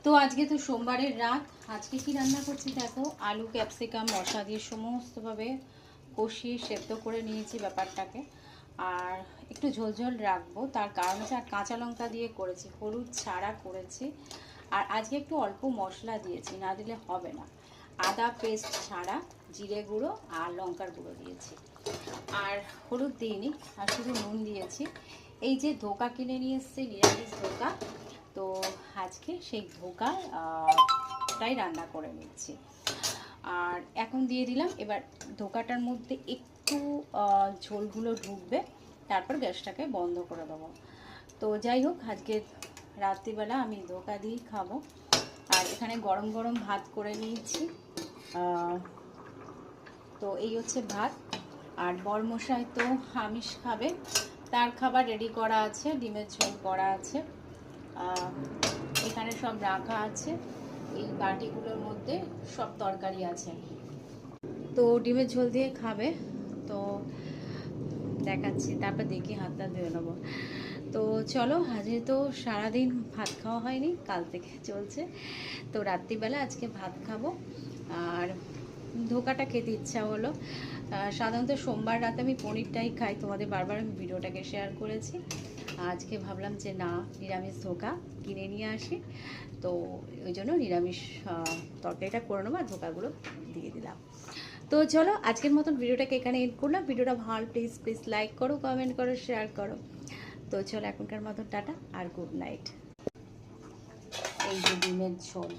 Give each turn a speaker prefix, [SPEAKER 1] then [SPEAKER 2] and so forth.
[SPEAKER 1] তো আজকে তো সোমবারের রাত। আজকে কি রান্না করছি দেখো, আলু ক্যাপসিকাম মশলা দিয়ে সমস্তভাবে কষিয়ে সেদ্ধ করে নিয়েছি ব্যাপারটাকে। আর একটু ঝোলঝোল রাখবো, তার কারণ হচ্ছে আর কাঁচা লঙ্কা দিয়ে করেছি, হলুদ ছাড়া করেছি। আর আজকে একটু অল্প মশলা দিয়েছি, না দিলে হবে না। আদা পেস্ট ছাড়া জিরে গুঁড়ো আর লঙ্কার গুঁড়ো দিয়েছি, আর হলুদ দিইনি, আর শুধু নুন দিয়েছি। এই যে ধোকা কিনে নিয়ে এসেছি, নিরামিষ ধোকা, তো আজকে সেই ধোকাটাই রান্না করে নিচ্ছি। আর এখন দিয়ে দিলাম, এবার ধোকাটার মধ্যে একটু ঝোলগুলো ঢুকবে, তারপর গ্যাসটাকে বন্ধ করে দেবো। তো যাই হোক, আজকে রাত্রিবেলা আমি ধোকা দিয়েই খাবো। আর এখানে গরম গরম ভাত করে নিয়েছি। তো এই হচ্ছে ভাত। আর বরমশাই তো আমিষ খাবে, তার খাবার রেডি করা আছে, ডিমের ঝোল করা আছে, এখানে সব রাখা আছে। এই বাটিগুলোর মধ্যে সব তরকারি আছে। তো ডিমের ঝোল দিয়ে খাবে, তো দেখাচ্ছি, তারপর দেখি হাতটা ধুয়ে নেবো। তো চলো, আজকে তো সারাদিন ভাত খাওয়া হয়নি, কাল থেকে চলছে। তো রাত্রিবেলা আজকে ভাত খাবো। আর ধোকাটা খেতে ইচ্ছা হলো। সাধারণত সোমবার রাতে আমি পনিরটাই খাই, তোমাদের বারবার আমি ভিডিওটাকে শেয়ার করেছি। আজকে ভাবলাম যে না, নিরামিষ ধোকা কিনে নিয়ে আসি, তো ওই জন্য নিরামিষ তরকারিটা করে নেবো, আর ধোকাগুলো দিয়ে দিলাম। তো চলো, আজকের মতন ভিডিওটাকে এখানে এন্ড করলাম। ভিডিওটা ভালো প্লিজ প্লিজ লাইক করো, কমেন্ট করো, শেয়ার করো। তো চলো, এখনকার মতন টাটা আর গুড নাইট। এই যে ডিমের ঝোল।